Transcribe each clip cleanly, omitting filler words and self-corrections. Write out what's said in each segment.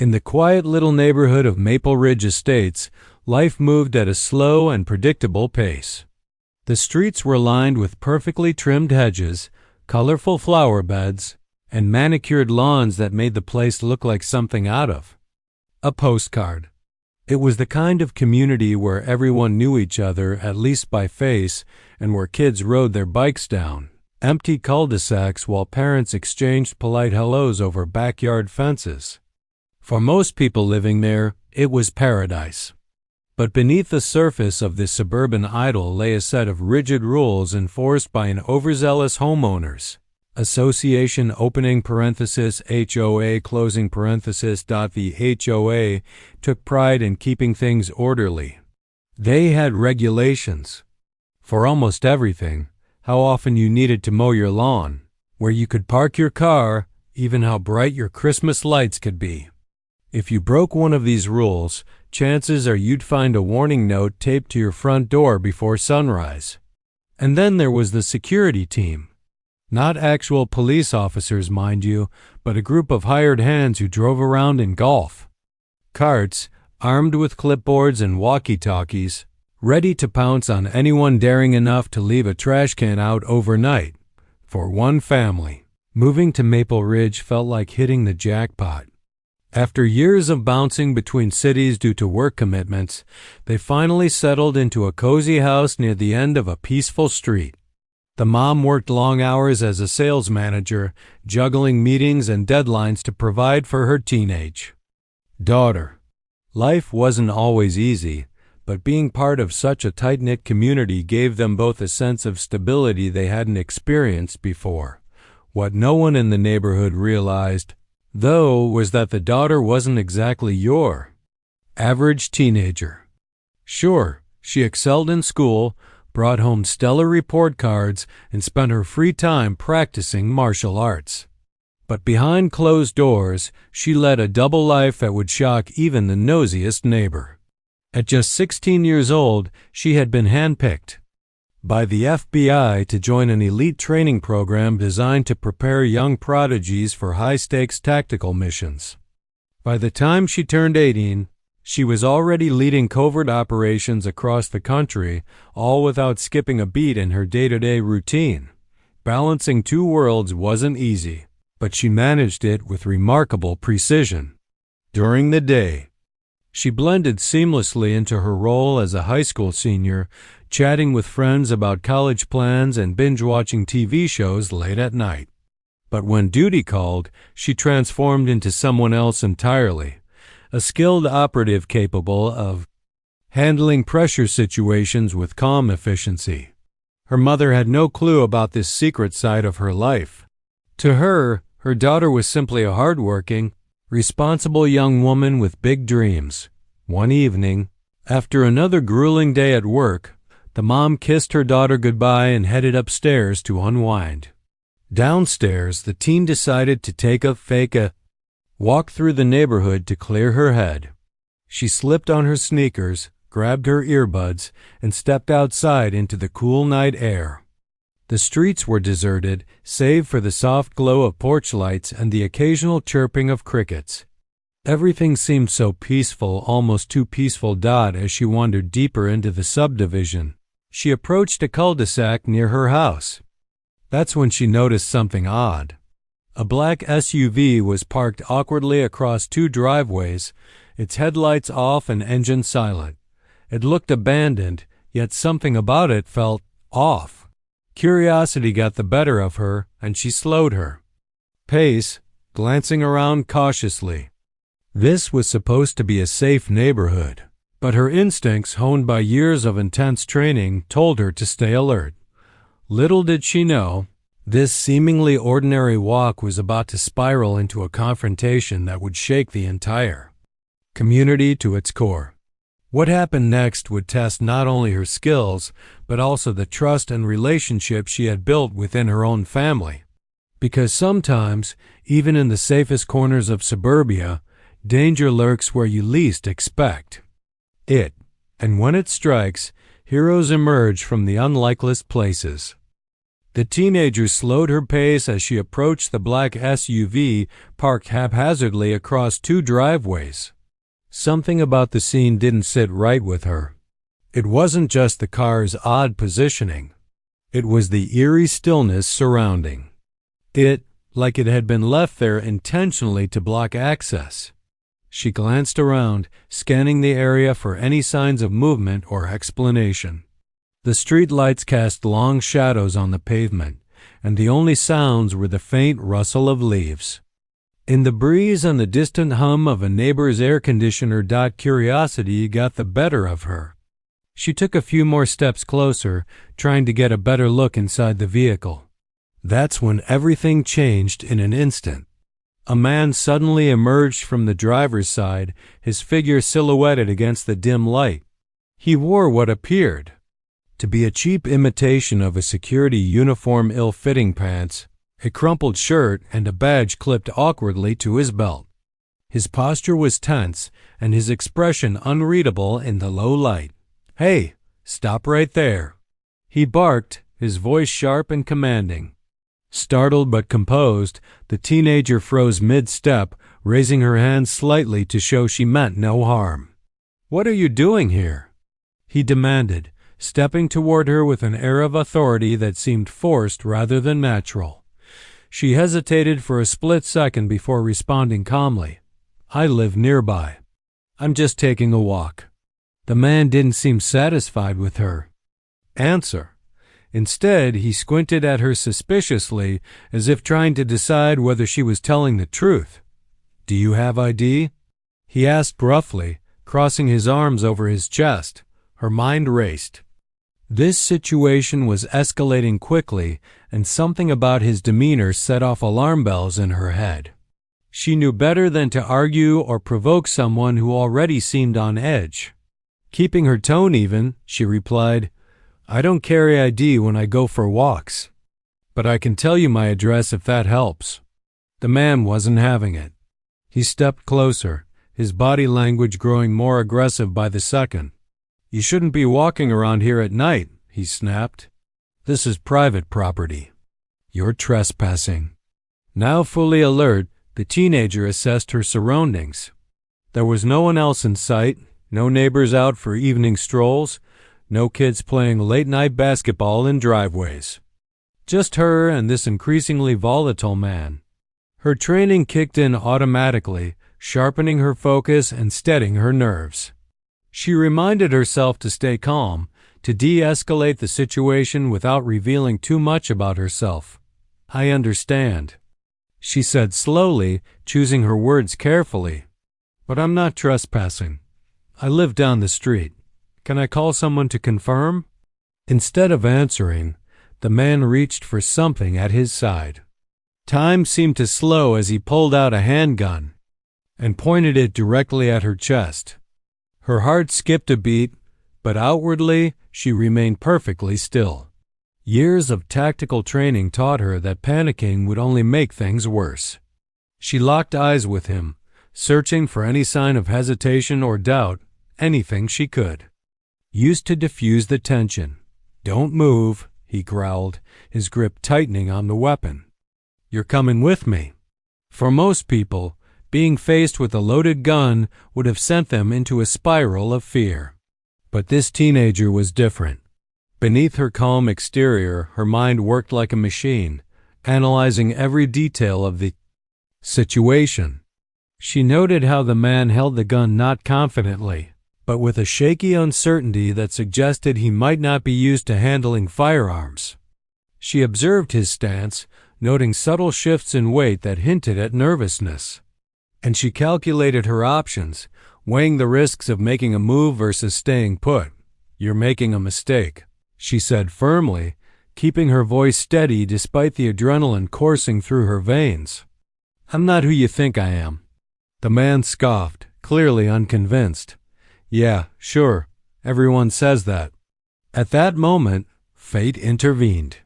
In the quiet little neighborhood of Maple Ridge Estates, life moved at a slow and predictable pace. The streets were lined with perfectly trimmed hedges, colorful flower beds, and manicured lawns that made the place look like something out of a postcard. It was the kind of community where everyone knew each other, at least by face, and where kids rode their bikes down empty cul-de-sacs while parents exchanged polite hellos over backyard fences. For most people living there, it was paradise. But beneath the surface of this suburban idyll lay a set of rigid rules enforced by an overzealous homeowners association opening parenthesis HOA closing parenthesis. The HOA took pride in keeping things orderly. They had regulations for almost everything: how often you needed to mow your lawn, where you could park your car, even how bright your Christmas lights could be. If you broke one of these rules, chances are you'd find a warning note taped to your front door before sunrise. And then there was the security team. Not actual police officers, mind you, but a group of hired hands who drove around in golf carts, armed with clipboards and walkie-talkies, ready to pounce on anyone daring enough to leave a trash can out overnight. For one family, moving to Maple Ridge felt like hitting the jackpot. After years of bouncing between cities due to work commitments, they finally settled into a cozy house near the end of a peaceful street. The mom worked long hours as a sales manager, juggling meetings and deadlines to provide for her teenage daughter. Life wasn't always easy, but being part of such a tight-knit community gave them both a sense of stability they hadn't experienced before. What no one in the neighborhood realized, though, was that the daughter wasn't exactly your average teenager. Sure, she excelled in school, brought home stellar report cards, and spent her free time practicing martial arts. But behind closed doors, she led a double life that would shock even the nosiest neighbor. At just 16 years old, she had been handpicked by the FBI to join an elite training program designed to prepare young prodigies for high-stakes tactical missions. By the time she turned 18, she was already leading covert operations across the country, all without skipping a beat in her day-to-day routine. Balancing two worlds wasn't easy, but she managed it with remarkable precision. During the day, she blended seamlessly into her role as a high school senior, chatting with friends about college plans and binge-watching TV shows late at night. But when duty called, she transformed into someone else entirely, a skilled operative capable of handling pressure situations with calm efficiency. Her mother had no clue about this secret side of her life. To her, her daughter was simply a hardworking, responsible young woman with big dreams. One evening, after another grueling day at work, the mom kissed her daughter goodbye and headed upstairs to unwind. Downstairs, the teen decided to take a walk through the neighborhood to clear her head. She slipped on her sneakers, grabbed her earbuds, and stepped outside into the cool night air. The streets were deserted, save for the soft glow of porch lights and the occasional chirping of crickets. Everything seemed so peaceful, almost too peaceful. As she wandered deeper into the subdivision, she approached a cul-de-sac near her house. That's when she noticed something odd. A black SUV was parked awkwardly across two driveways, its headlights off and engine silent. It looked abandoned, yet something about it felt off. Curiosity got the better of her, and she slowed her pace, glancing around cautiously. This was supposed to be a safe neighborhood, but her instincts, honed by years of intense training, told her to stay alert. Little did she know, this seemingly ordinary walk was about to spiral into a confrontation that would shake the entire community to its core. What happened next would test not only her skills, but also the trust and relationship she had built within her own family. Because sometimes, even in the safest corners of suburbia, danger lurks where you least expect it, and when it strikes, heroes emerge from the unlikeliest places. The teenager slowed her pace as she approached the black SUV parked haphazardly across two driveways. Something about the scene didn't sit right with her. It wasn't just the car's odd positioning. It was the eerie stillness surrounding it, like it had been left there intentionally to block access. She glanced around, scanning the area for any signs of movement or explanation. The street lights cast long shadows on the pavement, and the only sounds were the faint rustle of leaves. In the breeze and the distant hum of a neighbor's air conditioner, curiosity got the better of her. She took a few more steps closer, trying to get a better look inside the vehicle. That's when everything changed in an instant. A man suddenly emerged from the driver's side, his figure silhouetted against the dim light. He wore what appeared to be a cheap imitation of a security uniform, ill-fitting pants, a crumpled shirt, and a badge clipped awkwardly to his belt. His posture was tense, and his expression unreadable in the low light. "Hey, stop right there," he barked, his voice sharp and commanding. Startled but composed, the teenager froze mid-step, raising her hand slightly to show she meant no harm. "What are you doing here?" he demanded, stepping toward her with an air of authority that seemed forced rather than natural. She hesitated for a split second before responding calmly. "I live nearby. I'm just taking a walk." The man didn't seem satisfied with her answer. Instead, he squinted at her suspiciously, as if trying to decide whether she was telling the truth. "Do you have ID?" he asked roughly, crossing his arms over his chest. Her mind raced. This situation was escalating quickly, and something about his demeanor set off alarm bells in her head. She knew better than to argue or provoke someone who already seemed on edge. Keeping her tone even, she replied, "I don't carry ID when I go for walks, but I can tell you my address if that helps." The man wasn't having it. He stepped closer, his body language growing more aggressive by the second. "You shouldn't be walking around here at night," he snapped. "This is private property. You're trespassing." Now fully alert, the teenager assessed her surroundings. There was no one else in sight, no neighbors out for evening strolls, no kids playing late-night basketball in driveways. Just her and this increasingly volatile man. Her training kicked in automatically, sharpening her focus and steadying her nerves. She reminded herself to stay calm, to de-escalate the situation without revealing too much about herself. "I understand," she said slowly, choosing her words carefully. "But I'm not trespassing. I live down the street. Can I call someone to confirm?" Instead of answering, the man reached for something at his side. Time seemed to slow as he pulled out a handgun and pointed it directly at her chest. Her heart skipped a beat, but outwardly she remained perfectly still. Years of tactical training taught her that panicking would only make things worse. She locked eyes with him, searching for any sign of hesitation or doubt, anything she could. Used to diffuse the tension. "Don't move," he growled, his grip tightening on the weapon. "You're coming with me." For most people, being faced with a loaded gun would have sent them into a spiral of fear. But this teenager was different. Beneath her calm exterior, her mind worked like a machine, analyzing every detail of the situation. She noted how the man held the gun not confidently, but with a shaky uncertainty that suggested he might not be used to handling firearms. She observed his stance, noting subtle shifts in weight that hinted at nervousness. And she calculated her options, weighing the risks of making a move versus staying put. "You're making a mistake," she said firmly, keeping her voice steady despite the adrenaline coursing through her veins. "I'm not who you think I am." The man scoffed, clearly unconvinced. "Yeah, sure, everyone says that." At that moment, fate intervened.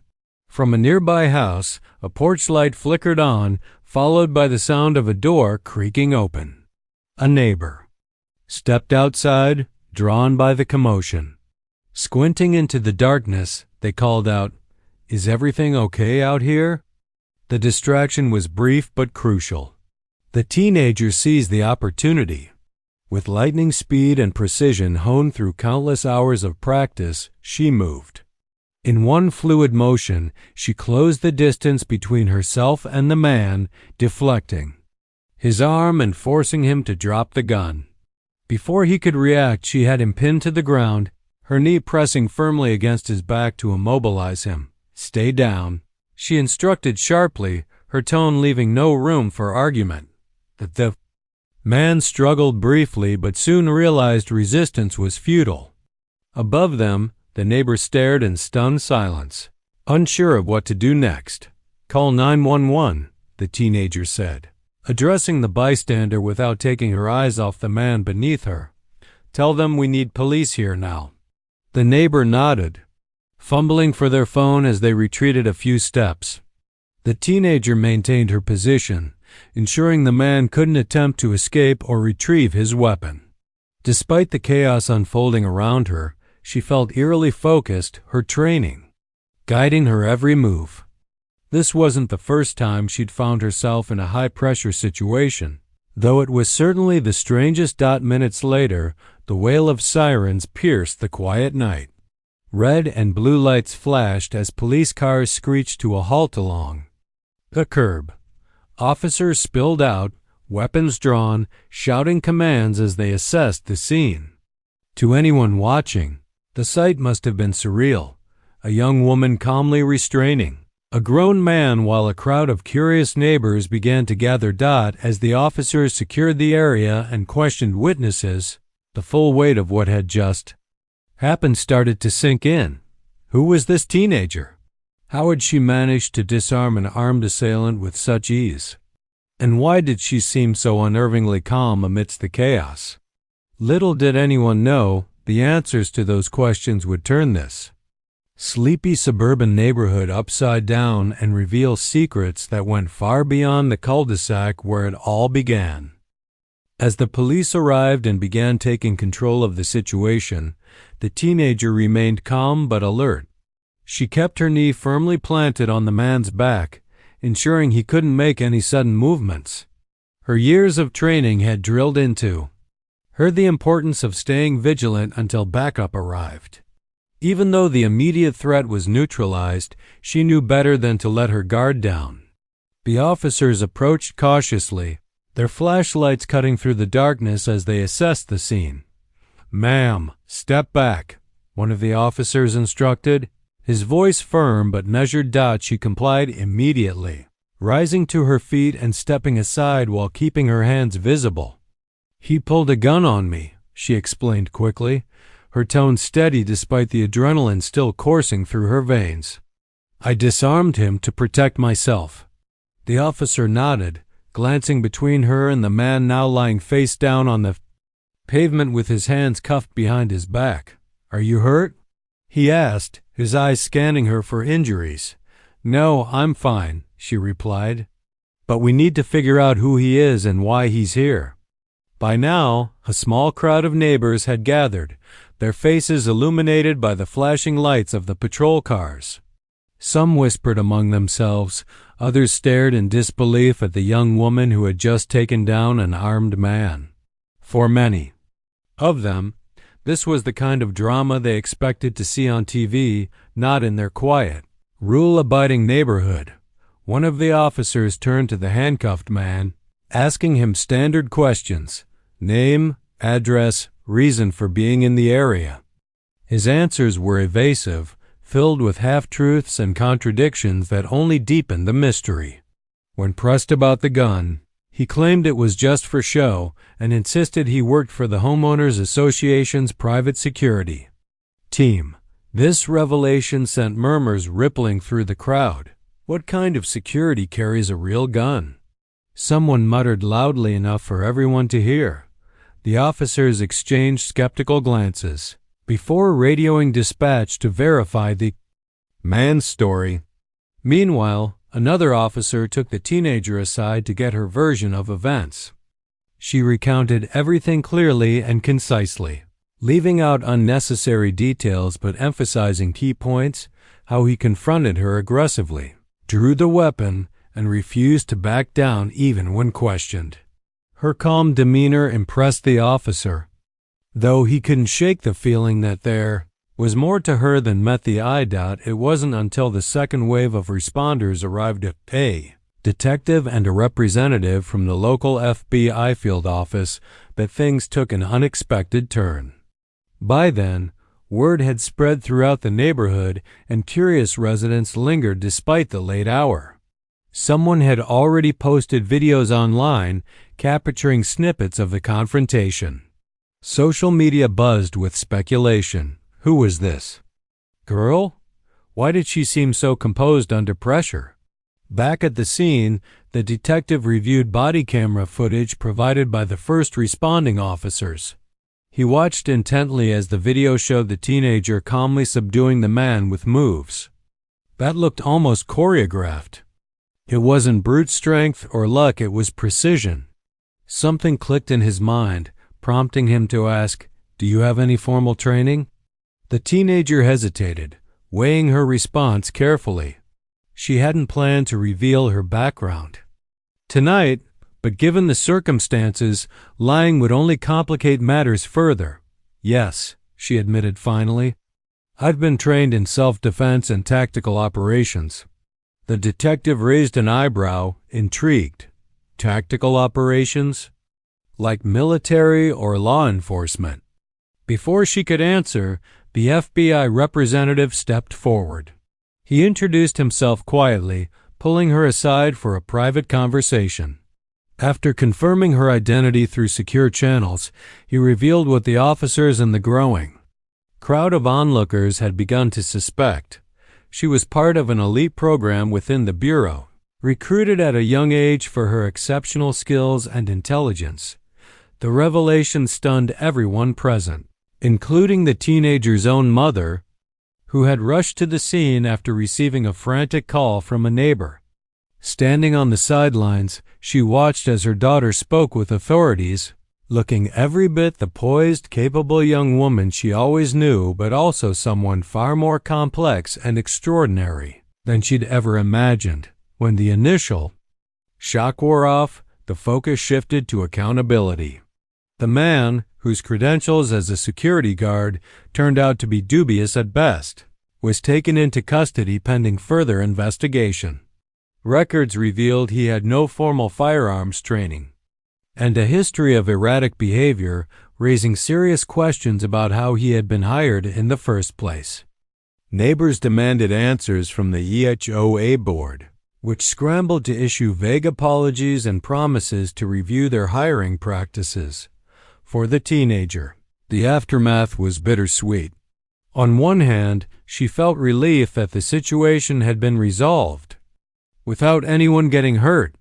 From a nearby house, a porch light flickered on, followed by the sound of a door creaking open. A neighbor stepped outside, drawn by the commotion. Squinting into the darkness, they called out, "Is everything okay out here?" The distraction was brief but crucial. The teenager seized the opportunity. With lightning speed and precision honed through countless hours of practice, she moved. In one fluid motion, she closed the distance between herself and the man, deflecting his arm and forcing him to drop the gun. Before he could react, she had him pinned to the ground, her knee pressing firmly against his back to immobilize him. "Stay down," she instructed sharply, her tone leaving no room for argument. The man struggled briefly but soon realized resistance was futile. Above them, the neighbor stared in stunned silence, unsure of what to do next. "Call 911, the teenager said, addressing the bystander without taking her eyes off the man beneath her. "Tell them we need police here now." The neighbor nodded, fumbling for their phone as they retreated a few steps. The teenager maintained her position, ensuring the man couldn't attempt to escape or retrieve his weapon. Despite the chaos unfolding around her, she felt eerily focused, her training guiding her every move. This wasn't the first time she'd found herself in a high-pressure situation, though it was certainly the strangest. Minutes later, the wail of sirens pierced the quiet night. Red and blue lights flashed as police cars screeched to a halt along the curb. Officers spilled out, weapons drawn, shouting commands as they assessed the scene. To anyone watching, the sight must have been surreal. A young woman calmly restraining a grown man while a crowd of curious neighbors began to gather. As the officers secured the area and questioned witnesses, the full weight of what had just happened started to sink in. Who was this teenager? How had she managed to disarm an armed assailant with such ease? And why did she seem so unnervingly calm amidst the chaos? Little did anyone know, the answers to those questions would turn this sleepy suburban neighborhood upside down and reveal secrets that went far beyond the cul-de-sac where it all began. As the police arrived and began taking control of the situation, the teenager remained calm but alert. She kept her knee firmly planted on the man's back, ensuring he couldn't make any sudden movements. Her years of training had drilled into her the importance of staying vigilant until backup arrived. Even though the immediate threat was neutralized, she knew better than to let her guard down. The officers approached cautiously, their flashlights cutting through the darkness as they assessed the scene. "Ma'am, step back," one of the officers instructed, his voice firm but measured. She complied immediately, rising to her feet and stepping aside while keeping her hands visible. "He pulled a gun on me," she explained quickly, her tone steady despite the adrenaline still coursing through her veins. "I disarmed him to protect myself." The officer nodded, glancing between her and the man now lying face down on the pavement with his hands cuffed behind his back. "Are you hurt?" he asked, his eyes scanning her for injuries. "No, I'm fine," she replied. "But we need to figure out who he is and why he's here." By now, a small crowd of neighbors had gathered, their faces illuminated by the flashing lights of the patrol cars. Some whispered among themselves, others stared in disbelief at the young woman who had just taken down an armed man. For many of them, this was the kind of drama they expected to see on TV, not in their quiet, rule-abiding neighborhood. One of the officers turned to the handcuffed man, asking him standard questions: name, address, reason for being in the area. His answers were evasive, filled with half-truths and contradictions that only deepened the mystery. When pressed about the gun, he claimed it was just for show and insisted he worked for the Homeowners Association's private security team. This revelation sent murmurs rippling through the crowd. What kind of security carries a real gun? Someone muttered loudly enough for everyone to hear. The officers exchanged skeptical glances before radioing dispatch to verify the man's story. Meanwhile, another officer took the teenager aside to get her version of events. She recounted everything clearly and concisely, leaving out unnecessary details but emphasizing key points. how he confronted her aggressively, drew the weapon, and refused to back down even when questioned. Her calm demeanor impressed the officer, though he couldn't shake the feeling that there was more to her than met the eye. It wasn't until the second wave of responders arrived at a detective and a representative from the local FBI field office that things took an unexpected turn. By then, word had spread throughout the neighborhood and curious residents lingered despite the late hour. Someone had already posted videos online capturing snippets of the confrontation. Social media buzzed with speculation. Who was this girl? Why did she seem so composed under pressure? Back at the scene, the detective reviewed body camera footage provided by the first responding officers. He watched intently as the video showed the teenager calmly subduing the man with moves that looked almost choreographed. It wasn't brute strength or luck, it was precision. Something clicked in his mind, prompting him to ask, "Do you have any formal training?" The teenager hesitated, weighing her response carefully. She hadn't planned to reveal her background tonight, but given the circumstances, lying would only complicate matters further. "Yes," she admitted finally. "I've been trained in self-defense and tactical operations." The detective raised an eyebrow, intrigued. Tactical operations? Like military or law enforcement? Before she could answer, the FBI representative stepped forward. He introduced himself quietly, pulling her aside for a private conversation. After confirming her identity through secure channels, he revealed what the officers and the growing crowd of onlookers had begun to suspect. She was part of an elite program within the Bureau, recruited at a young age for her exceptional skills and intelligence. The revelation stunned everyone present, including the teenager's own mother, who had rushed to the scene after receiving a frantic call from a neighbor. Standing on the sidelines, she watched as her daughter spoke with authorities, looking every bit the poised, capable young woman she always knew, but also someone far more complex and extraordinary than she'd ever imagined. When the initial shock wore off, the focus shifted to accountability. The man, whose credentials as a security guard turned out to be dubious at best, was taken into custody pending further investigation. Records revealed he had no formal firearms training and a history of erratic behavior, raising serious questions about how he had been hired in the first place. Neighbors demanded answers from the HOA board, which scrambled to issue vague apologies and promises to review their hiring practices. For the teenager, the aftermath was bittersweet. On one hand, she felt relief that the situation had been resolved without anyone getting hurt.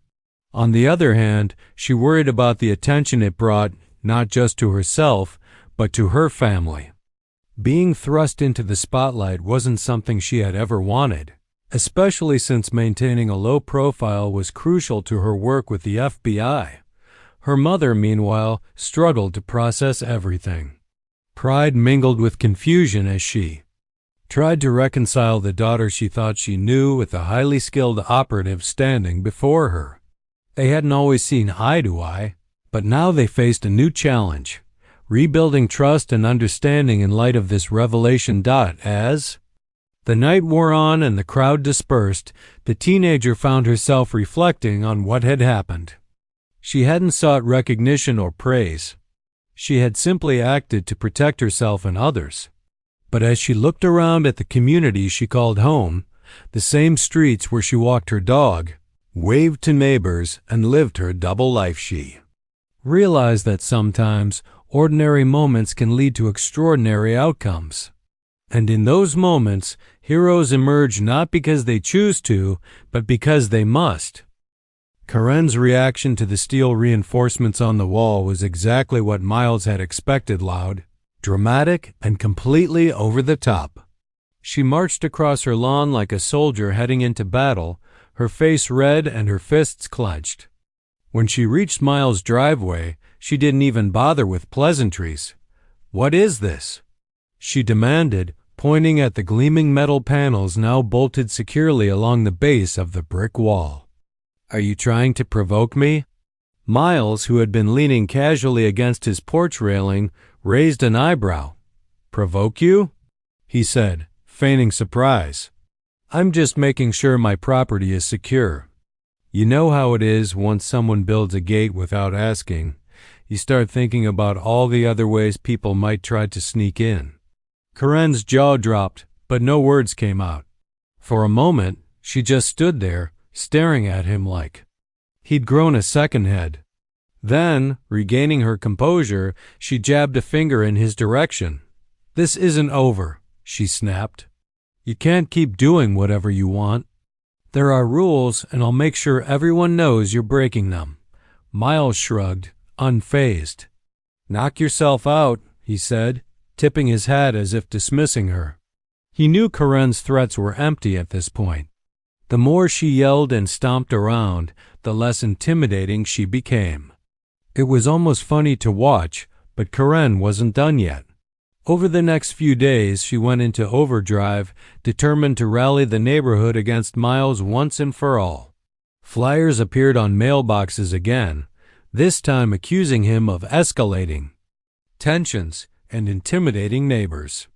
On the other hand, she worried about the attention it brought, not just to herself, but to her family. Being thrust into the spotlight wasn't something she had ever wanted, especially since maintaining a low profile was crucial to her work with the FBI. Her mother, meanwhile, struggled to process everything. Pride mingled with confusion as she tried to reconcile the daughter she thought she knew with the highly skilled operative standing before her. They hadn't always seen eye to eye, but now they faced a new challenge, rebuilding trust and understanding in light of this revelation. As the night wore on and the crowd dispersed, the teenager found herself reflecting on what had happened. She hadn't sought recognition or praise. She had simply acted to protect herself and others. But as she looked around at the community she called home, the same streets where she walked her dog, waved to neighbors, and lived her double life, she realized that sometimes ordinary moments can lead to extraordinary outcomes. And in those moments, heroes emerge not because they choose to, but because they must. Karen's reaction to the steel reinforcements on the wall was exactly what Miles had expected: loud, dramatic, and completely over the top. She marched across her lawn like a soldier heading into battle, her face red and her fists clenched. When she reached Miles' driveway, she didn't even bother with pleasantries. "What is this?" she demanded, pointing at the gleaming metal panels now bolted securely along the base of the brick wall. "Are you trying to provoke me?" Miles, who had been leaning casually against his porch railing, raised an eyebrow. "Provoke you?" he said, feigning surprise. "I'm just making sure my property is secure. You know how it is once someone builds a gate without asking. You start thinking about all the other ways people might try to sneak in." Corinne's jaw dropped, but no words came out. For a moment, she just stood there, staring at him like he'd grown a second head. Then, regaining her composure, she jabbed a finger in his direction. "This isn't over," she snapped. "You can't keep doing whatever you want. There are rules, and I'll make sure everyone knows you're breaking them." Miles shrugged, unfazed. "Knock yourself out," he said, tipping his hat as if dismissing her. He knew Corinne's threats were empty at this point. The more she yelled and stomped around, the less intimidating she became. It was almost funny to watch, but Corinne wasn't done yet. Over the next few days, she went into overdrive, determined to rally the neighborhood against Miles once and for all. Flyers appeared on mailboxes again, this time accusing him of escalating tensions and intimidating neighbors.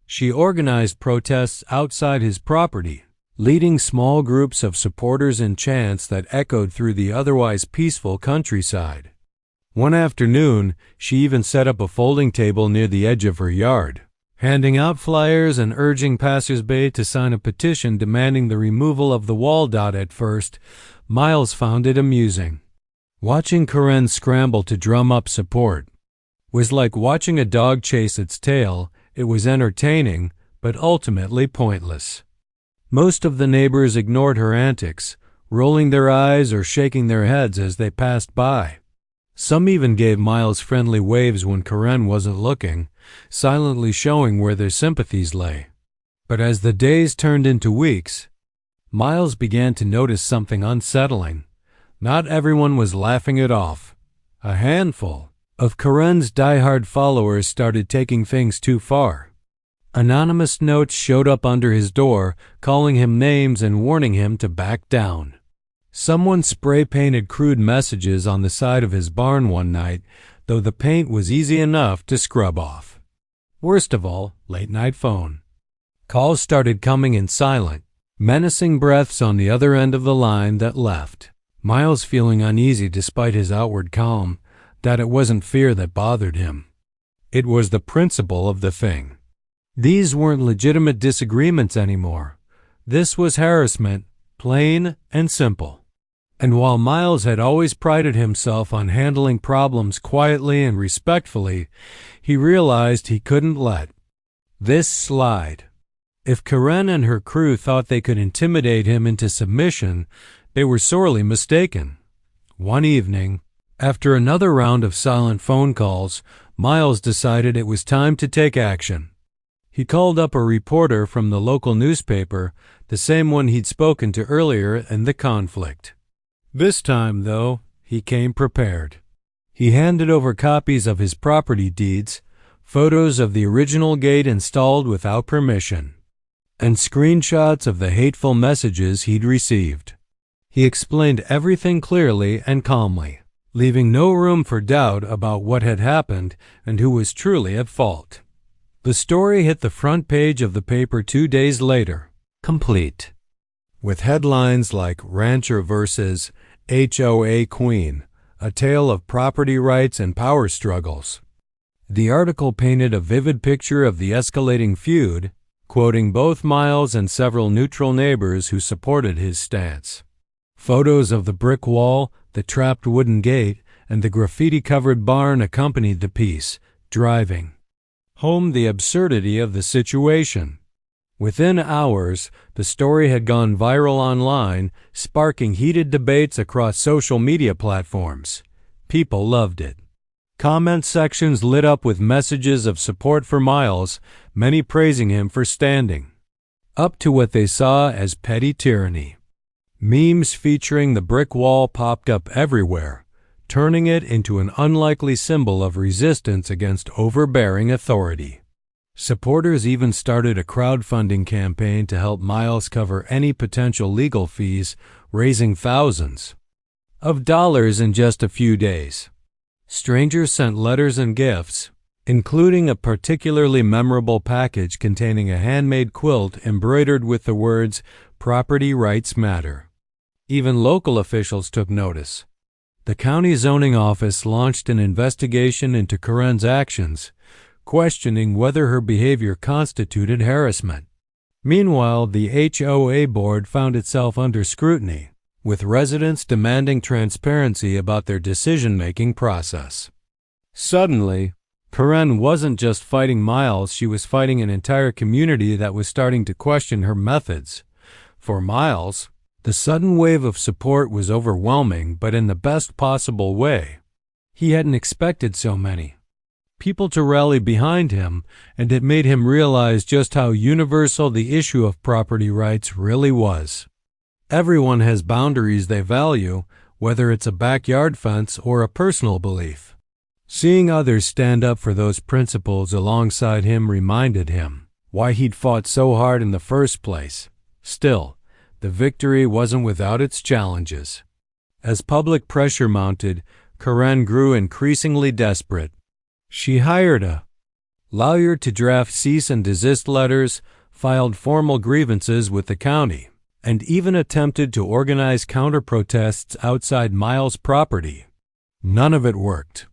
She organized protests outside his property, leading small groups of supporters and chants that echoed through the otherwise peaceful countryside. One afternoon, she even set up a folding table near the edge of her yard, handing out flyers and urging passersby to sign a petition demanding the removal of the wall. At first, Miles found it amusing. Watching Corinne scramble to drum up support was like watching a dog chase its tail. It was entertaining, but ultimately pointless. Most of the neighbors ignored her antics, rolling their eyes or shaking their heads as they passed by. Some even gave Miles friendly waves when Corinne wasn't looking, silently showing where their sympathies lay. But as the days turned into weeks, Miles began to notice something unsettling. Not everyone was laughing it off. A handful of Corinne's diehard followers started taking things too far. Anonymous notes showed up under his door, calling him names and warning him to back down. Someone spray-painted crude messages on the side of his barn one night, though the paint was easy enough to scrub off. Worst of all, late-night phone calls started coming in silent, menacing breaths on the other end of the line that left. Miles feeling uneasy despite his outward calm, that it wasn't fear that bothered him. It was the principle of the thing. These weren't legitimate disagreements anymore. This was harassment, plain and simple. And while Miles had always prided himself on handling problems quietly and respectfully, he realized he couldn't let this slide. If Corinne and her crew thought they could intimidate him into submission, they were sorely mistaken. One evening, after another round of silent phone calls, Miles decided it was time to take action. He called up a reporter from the local newspaper, the same one he'd spoken to earlier in the conflict. This time, though, he came prepared. He handed over copies of his property deeds, photos of the original gate installed without permission, and screenshots of the hateful messages he'd received. He explained everything clearly and calmly, leaving no room for doubt about what had happened and who was truly at fault. The story hit the front page of the paper 2 days later, complete, with headlines like "Rancher versus HOA Queen, a tale of property rights and power struggles." The article painted a vivid picture of the escalating feud, quoting both Miles and several neutral neighbors who supported his stance. Photos of the brick wall, the trapped wooden gate, and the graffiti-covered barn accompanied the piece, driving home the absurdity of the situation. Within hours, the story had gone viral online, sparking heated debates across social media platforms. People loved it. Comment sections lit up with messages of support for Miles, many praising him for standing up to what they saw as petty tyranny. Memes featuring the brick wall popped up everywhere, turning it into an unlikely symbol of resistance against overbearing authority. Supporters even started a crowdfunding campaign to help Miles cover any potential legal fees, raising thousands of dollars in just a few days. Strangers sent letters and gifts, including a particularly memorable package containing a handmade quilt embroidered with the words, "Property Rights Matter." Even local officials took notice. The county zoning office launched an investigation into Karen's actions, questioning whether her behavior constituted harassment. Meanwhile, the HOA board found itself under scrutiny, with residents demanding transparency about their decision-making process. Suddenly, Karen wasn't just fighting Miles, she was fighting an entire community that was starting to question her methods. For Miles, the sudden wave of support was overwhelming, but in the best possible way. He hadn't expected so many people to rally behind him, and it made him realize just how universal the issue of property rights really was. Everyone has boundaries they value, whether it's a backyard fence or a personal belief. Seeing others stand up for those principles alongside him reminded him why he'd fought so hard in the first place. Still, the victory wasn't without its challenges. As public pressure mounted, Karen grew increasingly desperate. She hired a lawyer to draft cease and desist letters, filed formal grievances with the county, and even attempted to organize counter-protests outside Miles' property. None of it worked.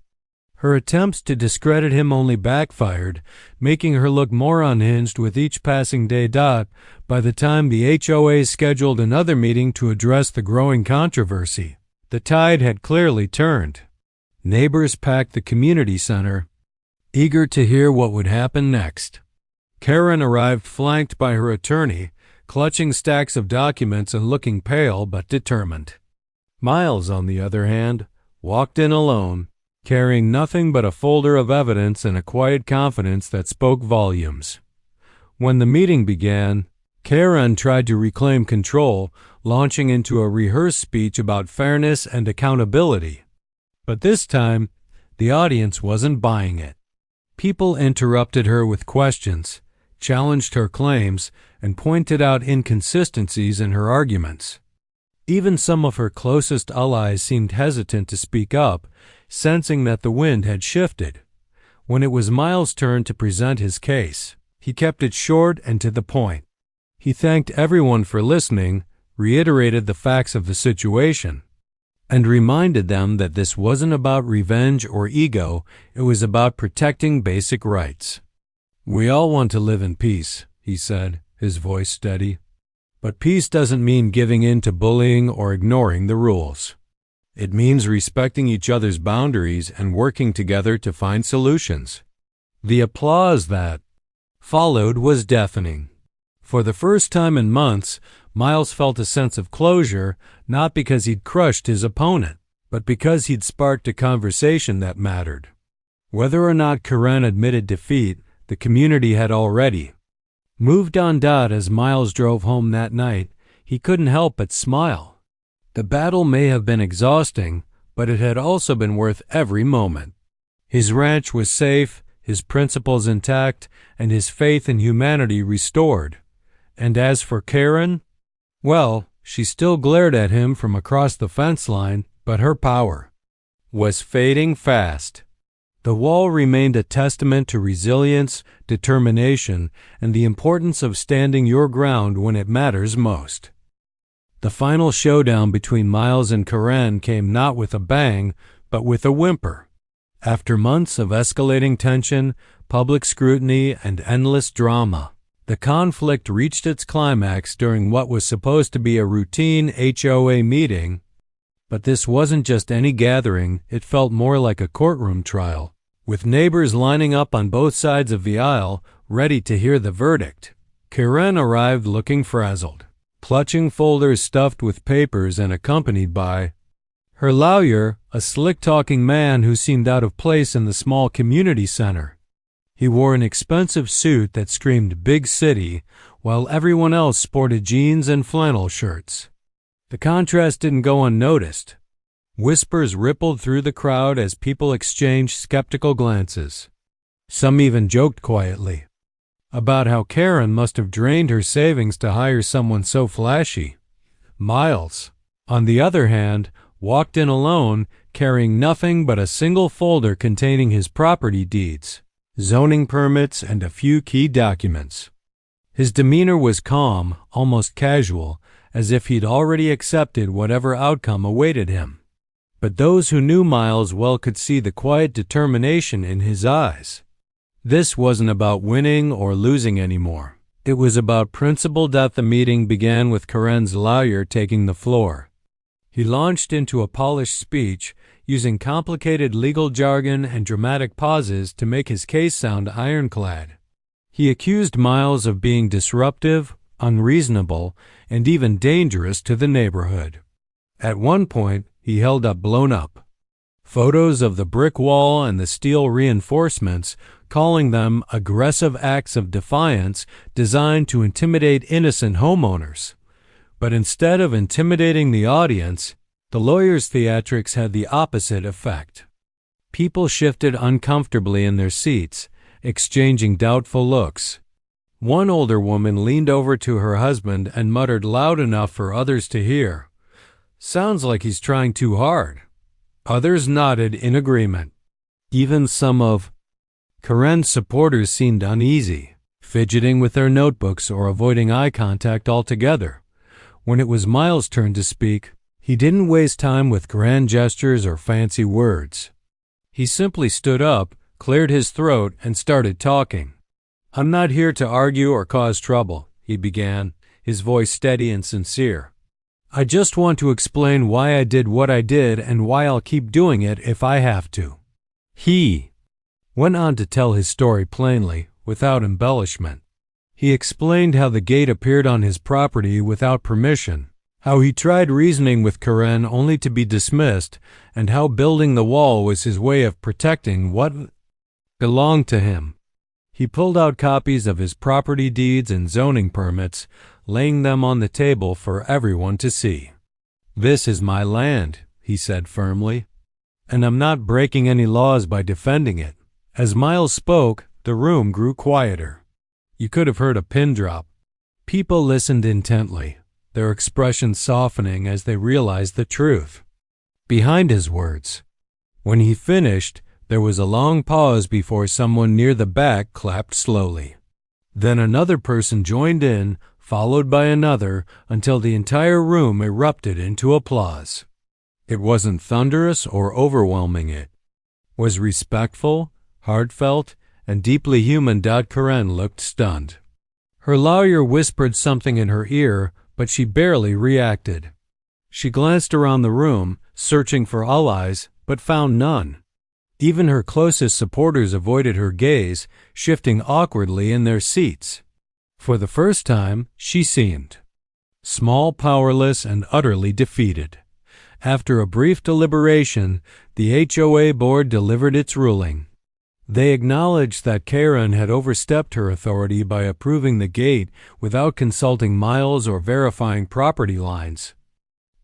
Her attempts to discredit him only backfired, making her look more unhinged with each passing day. By the time the HOA scheduled another meeting to address the growing controversy, the tide had clearly turned. Neighbors packed the community center, eager to hear what would happen next. Karen arrived flanked by her attorney, clutching stacks of documents and looking pale but determined. Miles, on the other hand, walked in alone, carrying nothing but a folder of evidence and a quiet confidence that spoke volumes. When the meeting began, Karen tried to reclaim control, launching into a rehearsed speech about fairness and accountability. But this time, the audience wasn't buying it. People interrupted her with questions, challenged her claims, and pointed out inconsistencies in her arguments. Even some of her closest allies seemed hesitant to speak up, sensing that the wind had shifted. When it was Miles' turn to present his case, he kept it short and to the point. He thanked everyone for listening, reiterated the facts of the situation, and reminded them that this wasn't about revenge or ego, it was about protecting basic rights. "We all want to live in peace," he said, his voice steady. "But peace doesn't mean giving in to bullying or ignoring the rules. It means respecting each other's boundaries and working together to find solutions." The applause that followed was deafening. For the first time in months, Miles felt a sense of closure, not because he'd crushed his opponent, but because he'd sparked a conversation that mattered. Whether or not Karen admitted defeat, the community had already moved on. As Miles drove home that night, he couldn't help but smile. The battle may have been exhausting, but it had also been worth every moment. His ranch was safe, his principles intact, and his faith in humanity restored. And as for Karen, well, she still glared at him from across the fence line, but her power was fading fast. The wall remained a testament to resilience, determination, and the importance of standing your ground when it matters most. The final showdown between Miles and Karen came not with a bang, but with a whimper. After months of escalating tension, public scrutiny, and endless drama, the conflict reached its climax during what was supposed to be a routine HOA meeting. But this wasn't just any gathering, it felt more like a courtroom trial, with neighbors lining up on both sides of the aisle, ready to hear the verdict. Karen arrived looking frazzled, clutching folders stuffed with papers and accompanied by her lawyer, a slick-talking man who seemed out of place in the small community center. He wore an expensive suit that screamed big city, while everyone else sported jeans and flannel shirts. The contrast didn't go unnoticed. Whispers rippled through the crowd as people exchanged skeptical glances. Some even joked quietly, about how Karen must have drained her savings to hire someone so flashy. Miles, on the other hand, walked in alone, carrying nothing but a single folder containing his property deeds, zoning permits, and a few key documents. His demeanor was calm, almost casual, as if he'd already accepted whatever outcome awaited him. But those who knew Miles well could see the quiet determination in his eyes. This wasn't about winning or losing anymore. It was about principle. The meeting began with Karen's lawyer taking the floor. He launched into a polished speech, using complicated legal jargon and dramatic pauses to make his case sound ironclad. He accused Miles of being disruptive, unreasonable, and even dangerous to the neighborhood. At one point, he held up blown-up photos of the brick wall and the steel reinforcements, calling them aggressive acts of defiance designed to intimidate innocent homeowners. But instead of intimidating the audience, the lawyer's theatrics had the opposite effect. People shifted uncomfortably in their seats, exchanging doubtful looks. One older woman leaned over to her husband and muttered loud enough for others to hear, "Sounds like he's trying too hard." Others nodded in agreement. Even some of Karen's supporters seemed uneasy, fidgeting with their notebooks or avoiding eye contact altogether. When it was Miles' turn to speak, he didn't waste time with grand gestures or fancy words. He simply stood up, cleared his throat, and started talking. "I'm not here to argue or cause trouble," he began, his voice steady and sincere. "I just want to explain why I did what I did and why I'll keep doing it if I have to." He went on to tell his story plainly, without embellishment. He explained how the gate appeared on his property without permission, how he tried reasoning with Karen only to be dismissed, and how building the wall was his way of protecting what belonged to him. He pulled out copies of his property deeds and zoning permits, laying them on the table for everyone to see. "This is my land," he said firmly, "and I'm not breaking any laws by defending it." As Miles spoke, the room grew quieter. You could have heard a pin drop. People listened intently, their expressions softening as they realized the truth behind his words. When he finished, there was a long pause before someone near the back clapped slowly. Then another person joined in, followed by another, until the entire room erupted into applause. It wasn't thunderous or overwhelming. It was respectful, heartfelt, and deeply human. Karen looked stunned. Her lawyer whispered something in her ear, but she barely reacted. She glanced around the room, searching for all eyes, but found none. Even her closest supporters avoided her gaze, shifting awkwardly in their seats. For the first time, she seemed small, powerless, and utterly defeated. After a brief deliberation, the HOA board delivered its ruling. They acknowledged that Karen had overstepped her authority by approving the gate without consulting Miles or verifying property lines,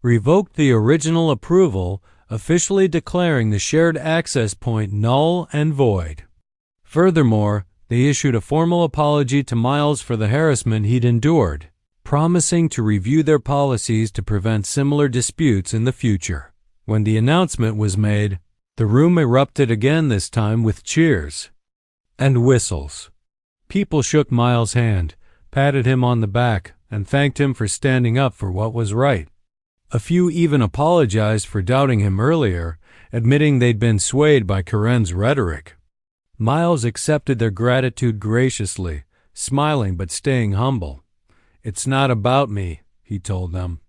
revoked the original approval, officially declaring the shared access point null and void. Furthermore, they issued a formal apology to Miles for the harassment he'd endured, promising to review their policies to prevent similar disputes in the future. When the announcement was made, the room erupted again, this time with cheers and whistles. People shook Miles' hand, patted him on the back, and thanked him for standing up for what was right. A few even apologized for doubting him earlier, admitting they'd been swayed by Karen's rhetoric. Miles accepted their gratitude graciously, smiling but staying humble. "It's not about me," he told them.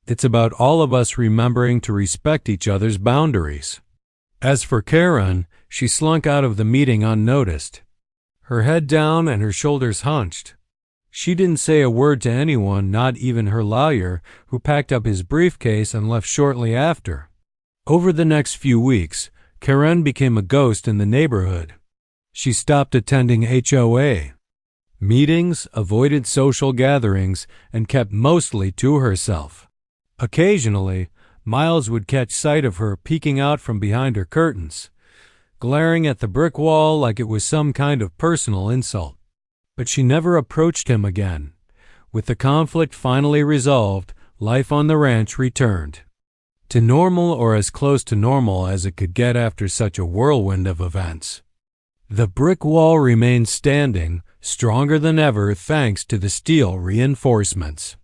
"It's about all of us remembering to respect each other's boundaries." As for Karen, she slunk out of the meeting unnoticed, her head down and her shoulders hunched. She didn't say a word to anyone, not even her lawyer, who packed up his briefcase and left shortly after. Over the next few weeks, Karen became a ghost in the neighborhood. She stopped attending HOA meetings, avoided social gatherings, and kept mostly to herself. Occasionally, Miles would catch sight of her peeking out from behind her curtains, glaring at the brick wall like it was some kind of personal insult. But she never approached him again. With the conflict finally resolved, life on the ranch returned to normal, or as close to normal as it could get after such a whirlwind of events. The brick wall remained standing, stronger than ever thanks to the steel reinforcements.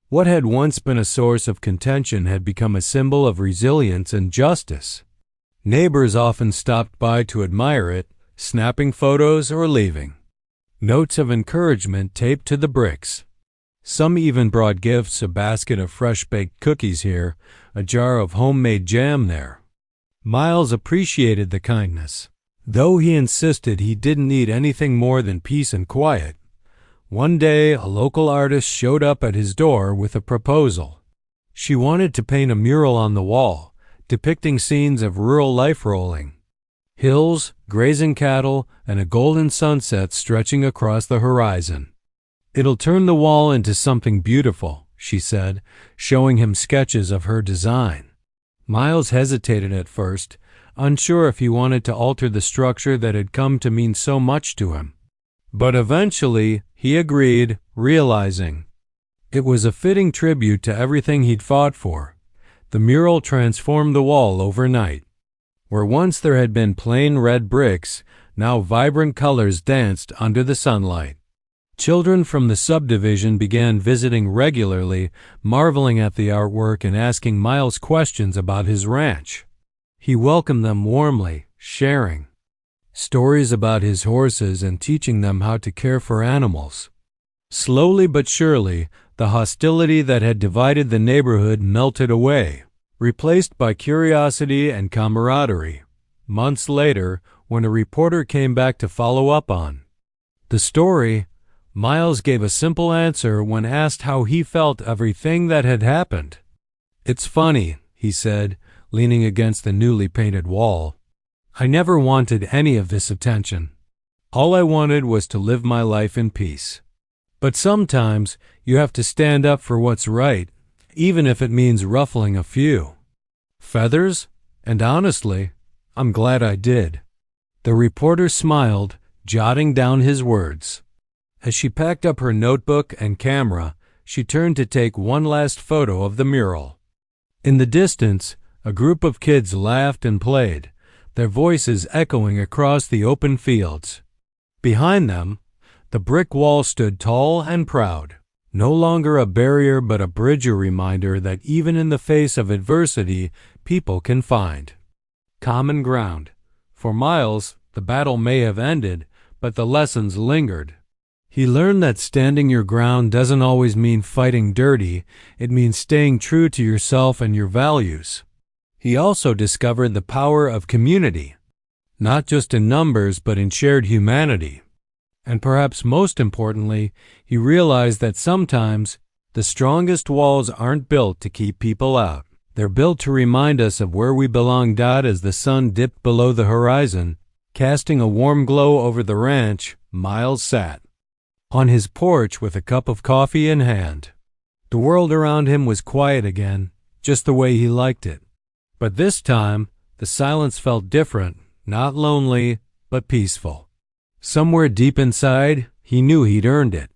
What had once been a source of contention had become a symbol of resilience and justice. Neighbors often stopped by to admire it, snapping photos or leaving notes of encouragement taped to the bricks. Some even brought gifts: a basket of fresh-baked cookies here, a jar of homemade jam there. Miles appreciated the kindness, though he insisted he didn't need anything more than peace and quiet. One day, a local artist showed up at his door with a proposal. She wanted to paint a mural on the wall, depicting scenes of rural life rolling hills, grazing cattle, and a golden sunset stretching across the horizon. "It'll turn the wall into something beautiful," she said, showing him sketches of her design. Miles hesitated at first, unsure if he wanted to alter the structure that had come to mean so much to him. But eventually, he agreed, realizing it was a fitting tribute to everything he'd fought for. The mural transformed the wall overnight. Where once there had been plain red bricks, now vibrant colors danced under the sunlight. Children from the subdivision began visiting regularly, marveling at the artwork and asking Miles questions about his ranch. He welcomed them warmly, sharing stories about his horses and teaching them how to care for animals. Slowly but surely, the hostility that had divided the neighborhood melted away, replaced by curiosity and camaraderie. Months later, when a reporter came back to follow up on the story, Miles gave a simple answer when asked how he felt everything that had happened. "It's funny," he said, leaning against the newly painted wall. "I never wanted any of this attention. All I wanted was to live my life in peace. But sometimes you have to stand up for what's right, even if it means ruffling a few feathers, and honestly, I'm glad I did." The reporter smiled, jotting down his words. As she packed up her notebook and camera, she turned to take one last photo of the mural. In the distance, a group of kids laughed and played, their voices echoing across the open fields. Behind them, the brick wall stood tall and proud, no longer a barrier but a bridge, a reminder that even in the face of adversity, people can find common ground. For Miles, the battle may have ended, but the lessons lingered. He learned that standing your ground doesn't always mean fighting dirty, it means staying true to yourself and your values. He also discovered the power of community, not just in numbers but in shared humanity. And perhaps most importantly, he realized that sometimes the strongest walls aren't built to keep people out. They're built to remind us of where we belong. As the sun dipped below the horizon, casting a warm glow over the ranch, Miles sat on his porch with a cup of coffee in hand. The world around him was quiet again, just the way he liked it. But this time, the silence felt different, not lonely, but peaceful. Somewhere deep inside, he knew he'd earned it.